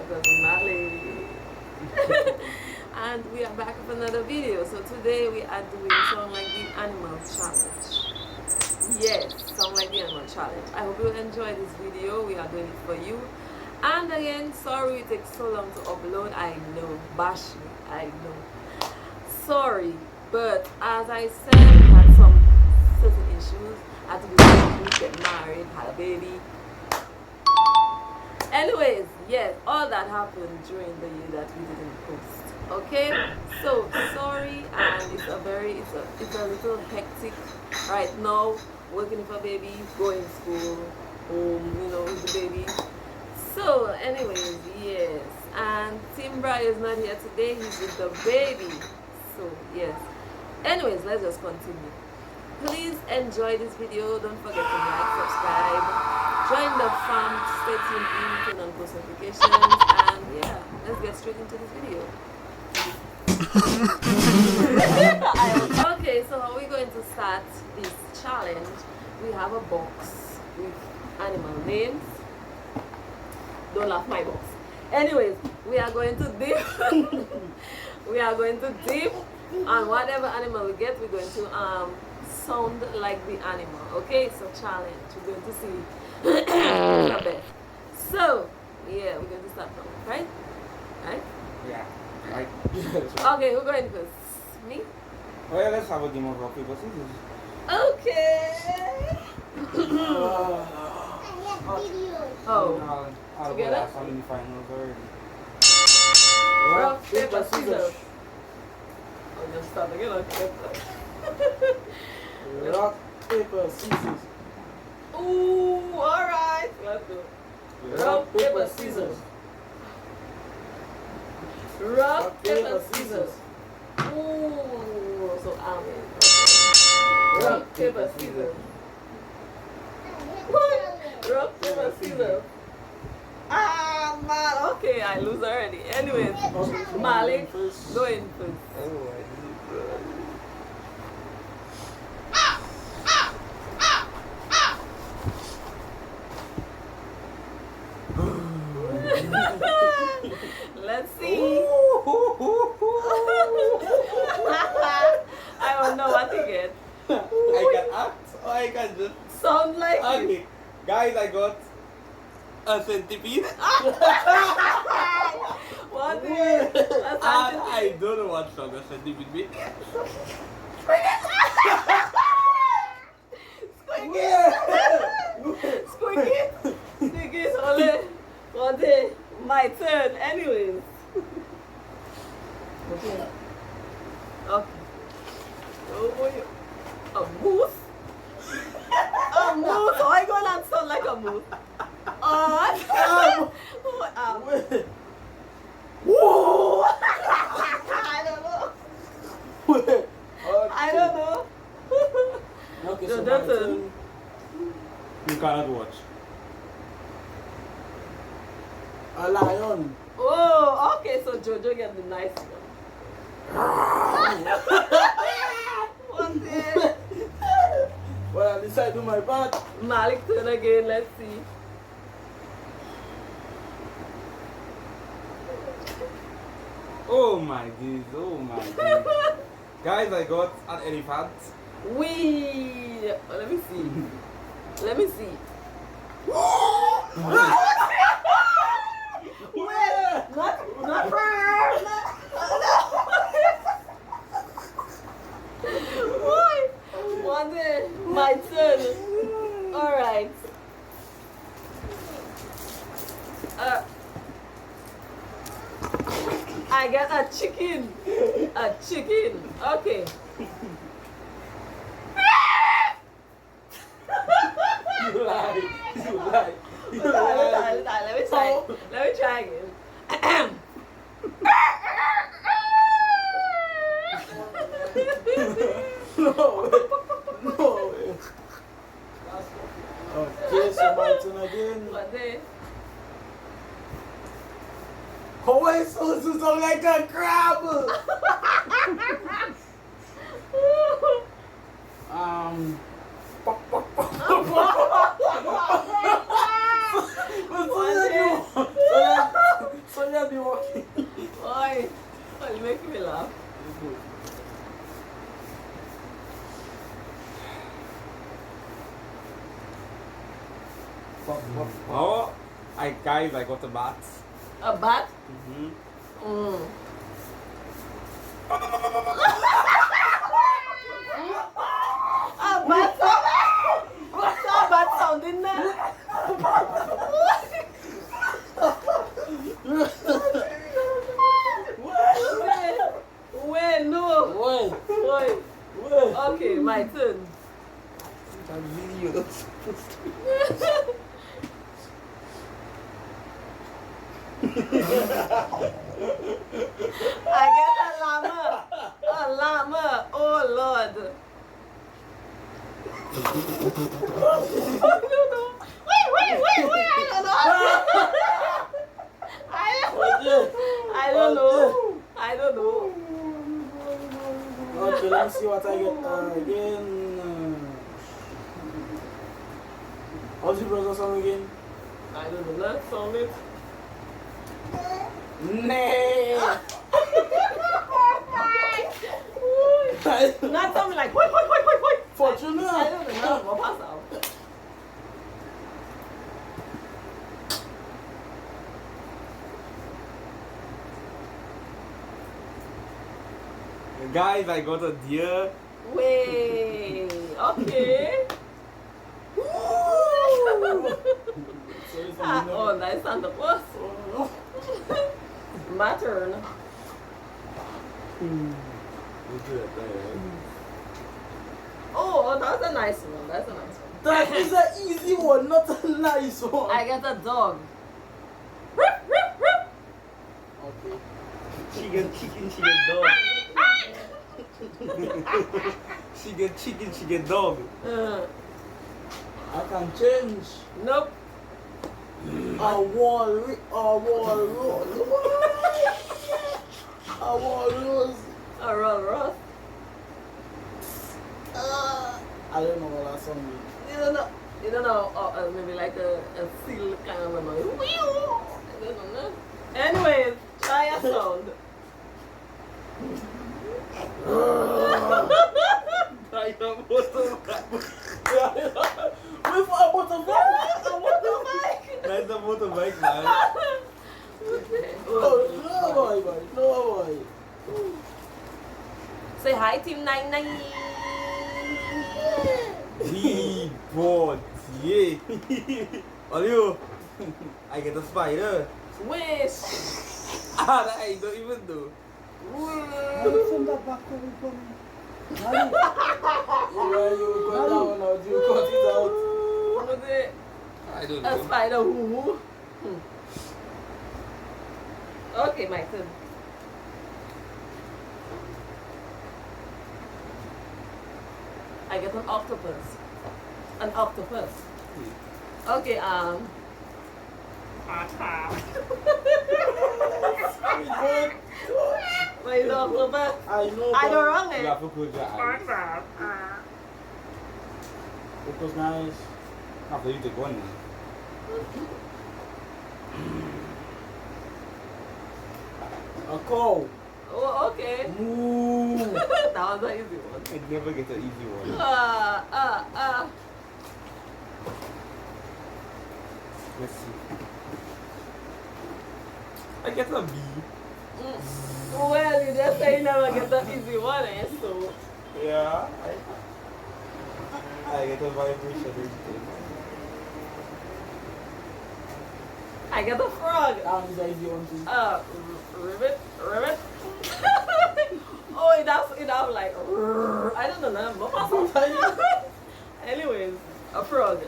cousin Mali. And we are back with another video. So today we are doing Sound Like the Animals challenge. Yes, Sound Like the Animal challenge. I hope you enjoy this video. We are doing it for you. And again, sorry it takes so long to upload. I know, bash me, I know. Sorry, but as I said, we had some certain issues. I had to do something, get married, had a baby. Anyways, yes, all that happened during the year that we didn't post. Okay, so sorry, and it's a little hectic right now. Working for baby, going school, home, with the baby. So, anyways, yes, and Timbra is not here today. He's with the baby. So yes. Anyways, let's just continue. Please enjoy this video. Don't forget to like, subscribe, join the fam, stay tuned in, turn on post notifications, and yeah, let's get straight into this video. Okay, so how are we going to start this challenge? We have a box with animal names. Don't laugh, my box. Anyways, we are going to dip. We are going to dip, and whatever animal we get, we're going to sound like the animal. Okay, it's a challenge. We're going to see who's the best. So yeah, we're going to start now, right? Right? Yeah. Right. Okay, who's going first? Me? Well, let's have a game of rock, paper, scissors. Okay. Oh. I'll go Together? last. I'm in the finals already. Rock, paper, scissors. Oh, just start again. Okay. Rock, paper, scissors. Ooh, alright. Let's go. Rock, paper, scissors. Rock, paper, scissors. Ooh, so I'm in. Rock, paper, scissors. What? Rock, paper, scissors. Ah, man. Okay, I lose already. Anyways, Malik, go in first. Let's see. I don't know what to get. I can act or I can just. Sound like Okay. it. Guys, I got a centipede. What is it? A I don't know what song a centipede means. Squeaky. Squeaky is only one day. My turn. Anyways. Okay. Okay. Oh boy. A moose? A moose? Oh, I gonna sound like a moose. Whoa! I don't know. I don't know. Okay, So so that's my it. turn. You cannot watch. A lion. Oh, okay, so Jojo get the nice one. One day. Well, I decide to do my part. Malik turn again, let's see. Oh my days, oh my days. Guys, I got an elephant. Wee! Let me see. Let me see. Wait! Not Why? One day, my turn. Alright. I got a chicken. A chicken. Okay. You lie. You lie. You lie. Let me try. Let me try again. No way. No way. Okay, so my turn again. One day. Oh, wait, so this is like a crab. So Guys, I got a bat. A bat? Mm-hmm. Mm. A bat sound? What's a bat sound in there? Wait, no. Wait. Wait. Wait. Okay, my turn. That video that's supposed to I get a llama. A llama. Oh Lord. I don't know. Wait. I don't know. I don't know. Okay, let me see what I get again. How's your brother song again? I don't know. Let's song it. Nay. Not something like wait. Fortuna. I don't know. What pass out? Guys, I got a deer. Wait. Okay. Oh, that's Santa Claus. My turn. Oh, that's a nice one. That's a nice one. That is an easy one, not a nice one. I get a dog. Okay. She get chicken, she get dog. She get chicken, she get dog. I can change. Nope. A walrus. A Rolls Royce. I don't know what that song is. You don't know. Maybe like a seal kind of a noise. I don't know. Anyways, try a sound. With a motorbike. That's a motorbike, man. Oh, no boy. Say hi, Team 99. D-Bot-Yay. What you? I get a spider. Wish. That I don't even do. From the back of the phone. You got that one out, you cut it out. What was it? I don't A know. spider who? Okay, my turn. I get an octopus. An octopus. Okay, Wait, the octopus. I know. I don't wrong You it. have to close your eyes. It was nice. After you take one now. A cow. Oh, okay. Moo. That was an easy one. I never get an easy one. Let's see. I get a B. Well, you just say you never get an easy one, eh? So, Yeah. I get a vibration. I get a frog. That one is an easy one too. Ribbit. Oh, it have like, I don't know, anyways, a frog.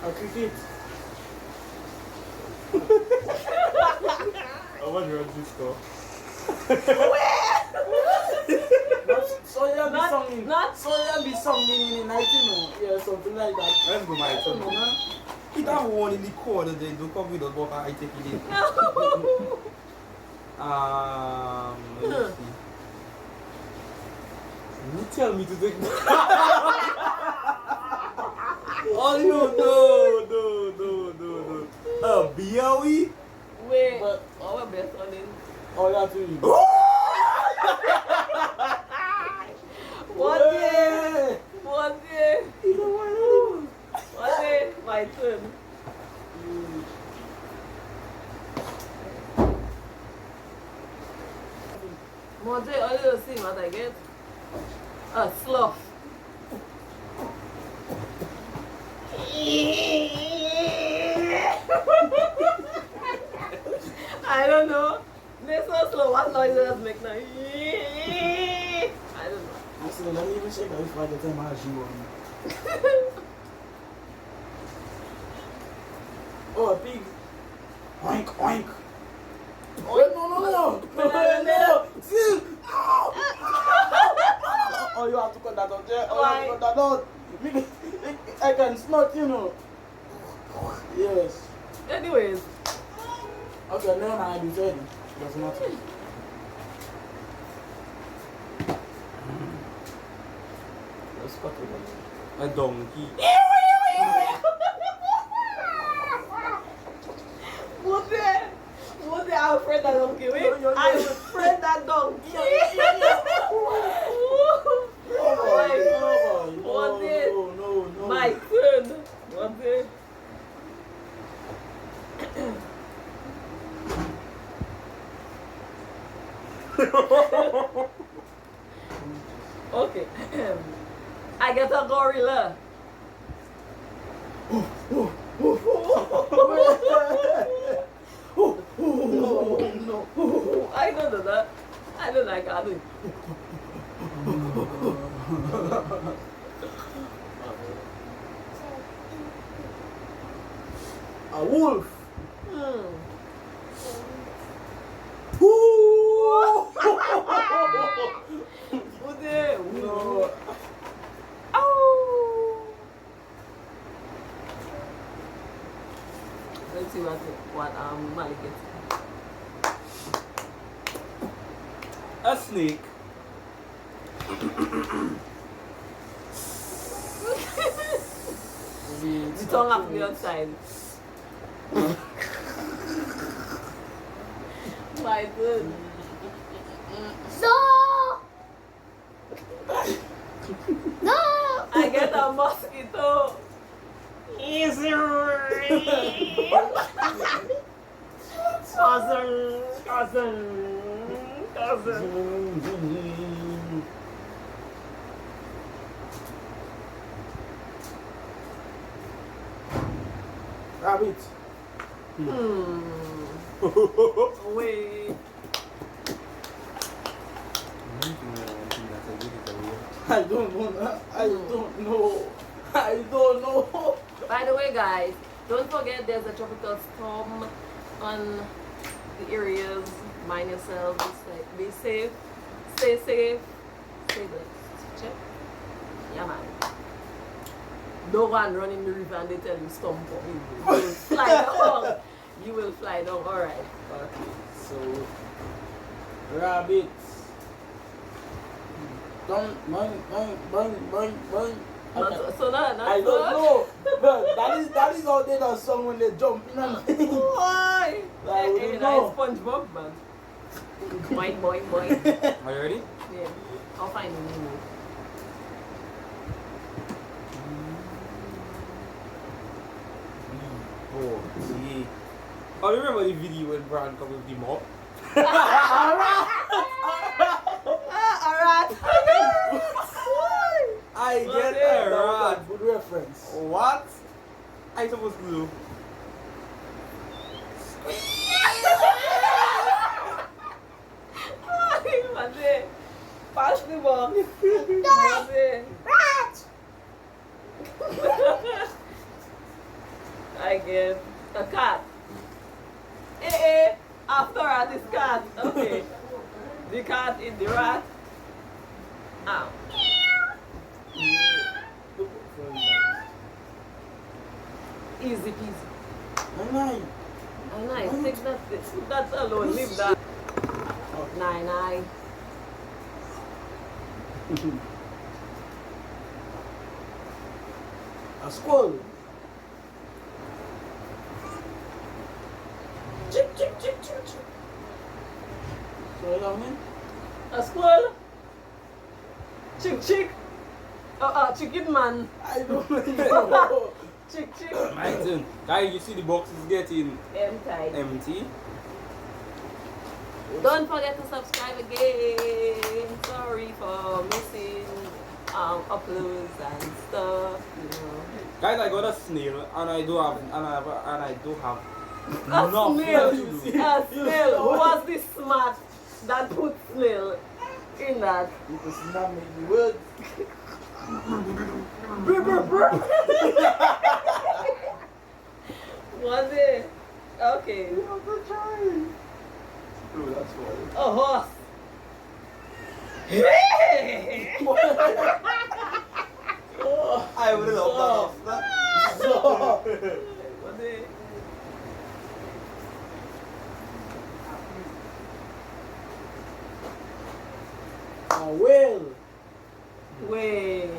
A cricket. How much runs this score? Soya be singing. Not Soya be singing in the night, you know. Yeah, something like that. Let's go, my turn. No. He that one in the corner, they do come with us, but I take it in. Let's see. You tell me to take. Oh no. BOE? Wait, But- our best one is Oh, that's really. what day? You know what? My turn. Monte, all you see what I get? A sloth. I don't know. This so slow. What noise does it make now? I don't know. Actually, let me even check out if I get time I shoe on. Oh, a pig. Oink, oink. Wait, no. See? Oh, you have to cut that out there. Oh, you have to cut that out. I can snort, you know. Yes. Anyways. Okay, now I be ready. Doesn't matter. Let's cut it out. A donkey. What I'm afraid that donkey. Wait, I'm afraid that donkey. No. My turn. What the? Okay. I get a gorilla. No. I don't know that. I don't like it. A wolf. No. Let's see what Malik gets. A snake. The tongue up the outside. My God. No! I get a mosquito. Cousin. Rabbit. Wait. I don't know. By the way, guys, don't forget there's a tropical storm on the areas. Mind yourselves. Be safe. Stay safe. Stay blessed. Check. Yeah, man. Don't go and run in the river and they tell you storm coming. You will fly down. You will fly down. Alright. Okay, so rabbits. Boing. So not I don't know. But that is how they done song when they jump in and Why? I wouldn't Hey, know. that's SpongeBob, man. Boing. Are you ready? Yeah. I'll find the Nemo. Oh, remember the video when Brian come with the mop? Alright. I get Okay. a that was rat. a good reference. What? I supposed to do? Mate, pass the ball. Mate. I get a cat. After rat is cat. Okay. The cat in the rat. Ow. Easy peasy. Nine. Take that alone. Leave that. Nine. A squirrel. Chick. So you know what I mean? A squirrel. Chick. Chicken man. I don't know. Chick. My turn. Guys, you see the box is getting Empty. empty. Don't forget to subscribe again. Sorry for missing uploads and stuff. You know. Guys, I got a snail and I do have A nothing snail. to do. A snail. Who was this smart that put snail in that? You can snap me the words. Was it? Okay. I'm not trying. Oh, that's why. A horse. I would have loved that. So. Was it? A whale. Wait.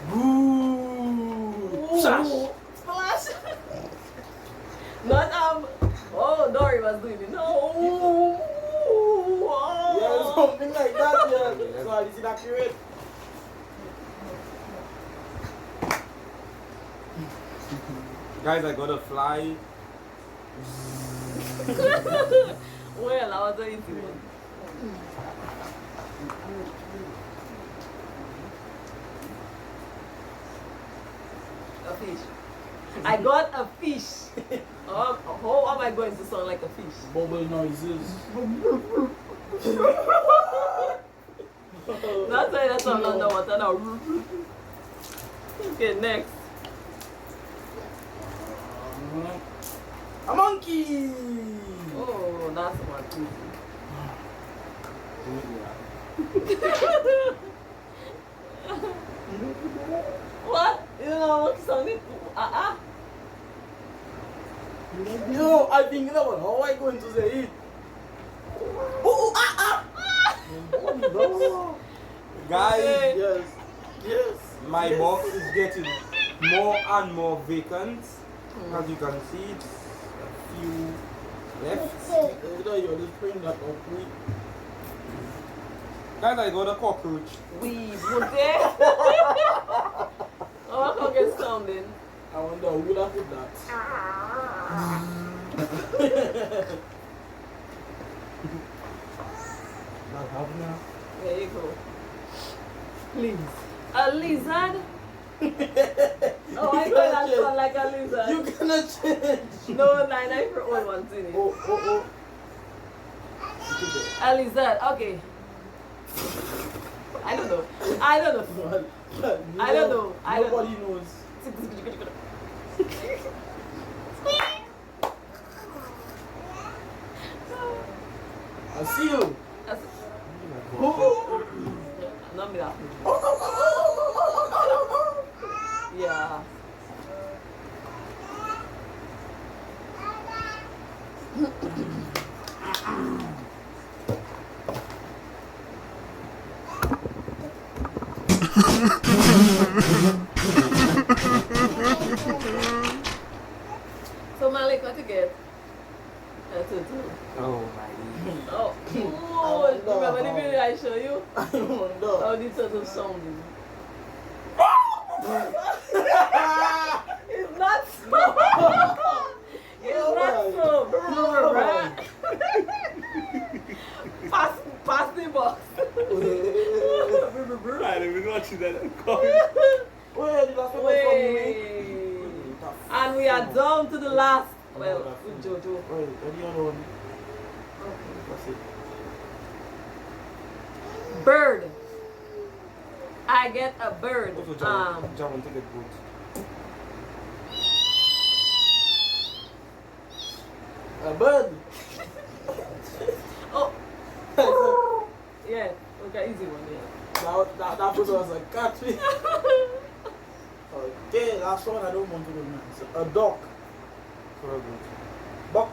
Boo! Splash. Splash. Not Oh, Dory was doing it. No. Yeah, something like that. Yeah. So is it accurate? Guys, I got a fly. Well, I was easy one. A fish. I got a fish. How am I going to sound like a fish? Bubble noises. That's why that's all underwater now. Okay, next. A monkey. Oh, that's one too. What? You know what sounded? Yo, I think that one. How am I going to say it? Guys, Yes. Yes. my box is getting more and more vacant. As you can see, it's a few left. You're just bring that up. Guys, I got a cockroach. We put it. Oh, I can't get sounding. I wonder who would have put that. Not having now. There you go. Please. A lizard? Oh, I thought that sound like a lizard. You cannot change. No, 9 for all ones in it. Oh. A lizard, okay. I don't know. I don't know. Nobody knows. I see you. Not me that. Yeah. So Malik, what you get? A tutu. Oh my God. Oh, remember the video I show you? I wonder. How the turtle sounding? It's not so. It's not so. Pass the box. I didn't watch that. Where did I Wait. And we are down to the last. Well, with Jojo. Wait, where do you know? What's it? Bird. I get a bird. Also, Javon, take a boat. A bird. Oh. Yeah. Okay, easy one. Yeah. That photo was a catfish. Okay, last one I don't want to do now. So, a duck. For a boat. Buck.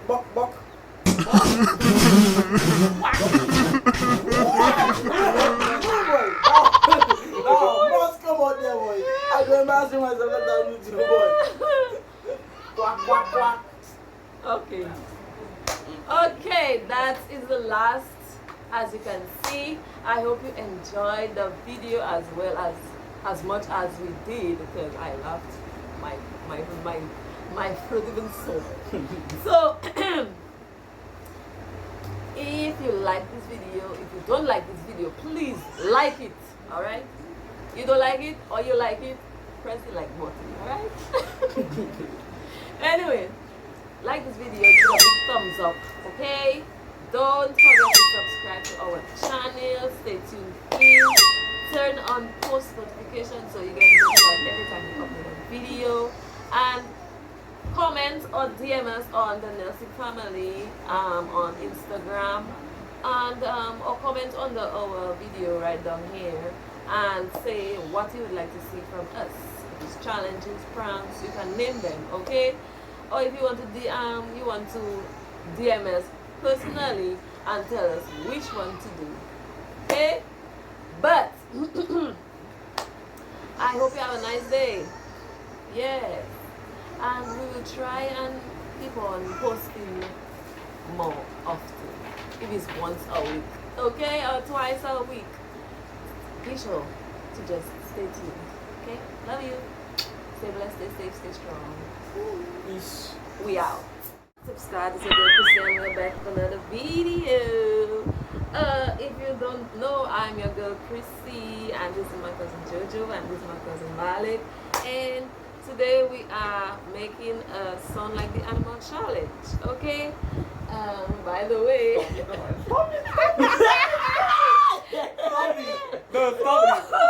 Boss, come on there, boy. I don't embarrass myself like that YouTube boy. Quack. Okay. Okay, that is the last. As you can see, I hope you enjoyed the video as well as much as we did, because I laughed my throat even sore. So if you like this video, if you don't like this video, please like it. Alright? You don't like it or you like it, press the like button, alright? Anyway, like this video, give a big thumbs up, okay? Don't forget to subscribe to our channel, stay tuned in, turn on post notifications so you get notified every time we upload a video, and comment or DM us on the Nelson Family on Instagram, and or comment under our video right down here and say what you would like to see from us. If it's challenges, pranks, you can name them, okay? Or if you want to DM us personally and tell us which one to do, okay? But I hope you have a nice day. Yes, and we will try and keep on posting more often. If it's once a week, okay, or twice a week. Be sure to just stay tuned. Okay, love you. Stay blessed, stay safe, stay strong. Peace. We out. Subscribe to the Christian. We're back with another video. If you don't know, I'm your girl Chrissy, and this is my cousin Jojo, and this is my cousin Malik. And today we are making a Sound Like the Animal challenge. Okay. By the way. No, stop it.